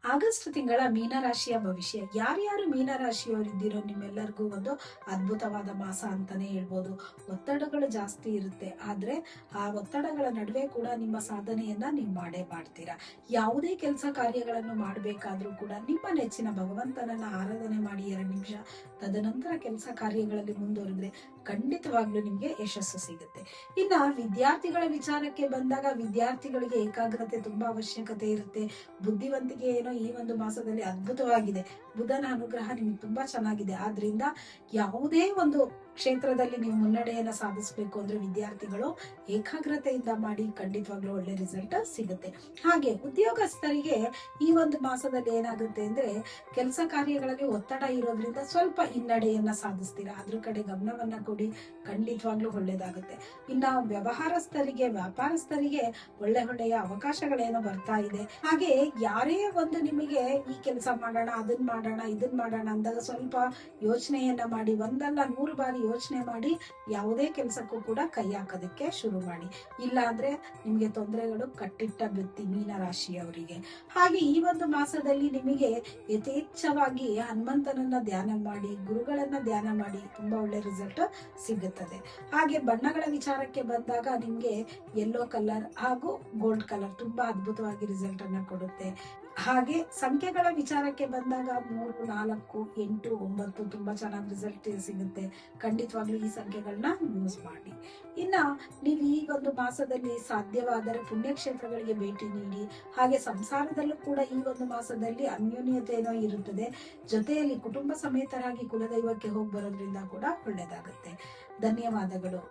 August ತಿಂಗಳ ಮೀನರಾಶಿಯ ಭವಿಷ್ಯ. ಯಾರ್ಯಾರು ಮೀನರಾಶಿಯವರಿದ್ದೀರೋ ನಿಮ್ಮೆಲ್ಲರಿಗೂ ಒಂದು ಅದ್ಭುತವಾದ ಮಾಸ ಅಂತಾನೆ ಹೇಳ್ಬೋದು. ಒತ್ತಡಗಳು ಜಾಸ್ತಿ ಇರುತ್ತೆ, ಆದ್ರೆ ಆ ಒತ್ತಡಗಳ ನಡುವೆ ಕೂಡ ನಿಮ್ಮ ಸಾಧನೆಯನ್ನ ನೀವು ಮಾಡೇ ಮಾಡ್ತೀರಾ. ಯಾವುದೇ ಕೆಲಸ ಕಾರ್ಯಗಳನ್ನು ಮಾಡಬೇಕಾದ್ರೂ ಕೂಡ ನಿಮ್ಮ ನೆಚ್ಚಿನ ಭಗವಂತನನ್ನ ಆರಾಧನೆ ಮಾಡಿ 2 ನಿಮಿಷ, ತದನಂತರ ಕೆಲಸ ಕಾರ್ಯಗಳಲ್ಲಿ ಮುಂದುವರೆದ್ರೆ ಖಂಡಿತವಾಗ್ಲೂ ನಿಮ್ಗೆ ಯಶಸ್ಸು ಸಿಗುತ್ತೆ. ಇನ್ನ ವಿದ್ಯಾರ್ಥಿಗಳ ವಿಚಾರಕ್ಕೆ ಬಂದಾಗ ವಿದ್ಯಾರ್ಥಿಗಳಿಗೆ ಏಕಾಗ್ರತೆ ತುಂಬಾ ಅವಶ್ಯಕತೆ ಇರುತ್ತೆ. ಬುದ್ಧಿವಂತಿಕೆ ಏನೋ ಈ ಒಂದು ಮಾಸದಲ್ಲಿ ಅದ್ಭುತವಾಗಿದೆ. ಬುಧನ ಅನುಗ್ರಹ ನಿಮ್ಗೆ ತುಂಬಾ ಚೆನ್ನಾಗಿದೆ. ಆದ್ರಿಂದ ಯಾವುದೇ ಒಂದು ಕ್ಷೇತ್ರದಲ್ಲಿ ನೀವು ಮುನ್ನಡೆಯನ್ನ ಸಾಧಿಸಬೇಕು ಅಂದ್ರೆ ವಿದ್ಯಾರ್ಥಿಗಳು ಏಕಾಗ್ರತೆಯಿಂದ ಮಾಡಿ ಖಂಡಿತವಾಗ್ಲೂ ಒಳ್ಳೆ ರಿಸಲ್ಟ್ ಸಿಗುತ್ತೆ. ಹಾಗೆ ಉದ್ಯೋಗಸ್ಥರಿಗೆ ಈ ಒಂದು ಮಾಸದಲ್ಲಿ ಏನಾಗುತ್ತೆ ಅಂದ್ರೆ ಕೆಲಸ ಕಾರ್ಯಗಳಲ್ಲಿ ಒತ್ತಡ ಇರೋದ್ರಿಂದ ಸ್ವಲ್ಪ ಹಿನ್ನಡೆಯನ್ನ ಸಾಧಿಸ್ತೀರಾ. ಅದ್ರ ಕಡೆ ಗಮನವನ್ನ ಕೊಡಿ, ಖಂಡಿತವಾಗ್ಲೂ ಒಳ್ಳೇದಾಗುತ್ತೆ. ಇನ್ನ ವ್ಯವಹಾರಸ್ಥರಿಗೆ, ವ್ಯಾಪಾರಸ್ಥರಿಗೆ ಒಳ್ಳೆಯ ಅವಕಾಶಗಳೇನೋ ಬರ್ತಾ ಇದೆ. ಹಾಗೆ ಯಾರೇ ಒಂದು ನಿಮಗೆ ಈ ಕೆಲಸ ಮಾಡೋಣ, ಅದನ್ನ ಮಾಡೋಣ, ಇದನ್ ಮಾಡೋಣ ಅಂದಾಗ ಸ್ವಲ್ಪ ಯೋಚನೆಯನ್ನ ಮಾಡಿ, ಒಂದಲ್ಲ 100 ಬಾರಿ ಯೋಚನೆ ಮಾಡಿ ಯಾವುದೇ ಕೆಲಸಕ್ಕೂ ಕೂಡ ಕೈ ಹಾಕೋದಕ್ಕೆ ಶುರು ಮಾಡಿ. ಇಲ್ಲ ಅಂದ್ರೆ ನಿಮ್ಗೆ ತೊಂದರೆಗಳು ಕಟ್ಟಿಟ್ಟ ಬುತ್ತಿ ಮೀನರಾಶಿಯವರಿಗೆ. ಹಾಗೆ ಈ ಒಂದು ಮಾಸದಲ್ಲಿ ನಿಮಗೆ ಯಥೇಚ್ಛವಾಗಿ ಹನುಮಂತನನ್ನ ಧ್ಯಾನ ಮಾಡಿ, ಗುರುಗಳನ್ನ ಧ್ಯಾನ ಮಾಡಿ ತುಂಬಾ ಒಳ್ಳೆ ರಿಸಲ್ಟ್ ಸಿಗುತ್ತದೆ. ಹಾಗೆ ಬಣ್ಣಗಳ ವಿಚಾರಕ್ಕೆ ಬಂದಾಗ ನಿಮ್ಗೆ ಯೆಲ್ಲೋ ಕಲರ್ ಹಾಗೂ ಗೋಲ್ಡ್ ಕಲರ್ ತುಂಬಾ ಅದ್ಭುತವಾಗಿ ರಿಸಲ್ಟ್ ಅನ್ನ ಕೊಡುತ್ತೆ. ಹಾಗೆ ಸಂಖ್ಯೆಗಳ ವಿಚಾರಕ್ಕೆ ಬಂದಾಗ 3, 4, 8, 9 ತುಂಬಾ ಚೆನ್ನಾಗಿ ರಿಸಲ್ಟ್ ಸಿಗುತ್ತೆ. ಖಂಡಿತವಾಗ್ಲೂ ಈ ಸಂಖ್ಯೆಗಳನ್ನ ಯೂಸ್ ಮಾಡಿ. ಇನ್ನ ನೀವು ಈ ಒಂದು ಮಾಸದಲ್ಲಿ ಸಾಧ್ಯವಾದರೆ ಪುಣ್ಯಕ್ಷೇತ್ರಗಳಿಗೆ ಭೇಟಿ ನೀಡಿ. ಹಾಗೆ ಸಂಸಾರದಲ್ಲೂ ಕೂಡ ಈ ಒಂದು ಮಾಸದಲ್ಲಿ ಅನ್ಯೋನ್ಯತೆಯೋ ಇರುತ್ತದೆ. ಜೊತೆಯಲ್ಲಿ ಕುಟುಂಬ ಸಮೇತರಾಗಿ ಕುಲದೈವಕ್ಕೆ ಹೋಗಿ ಬರೋದ್ರಿಂದ ಕೂಡ ಒಳ್ಳೇದಾಗುತ್ತೆ. ಧನ್ಯವಾದಗಳು.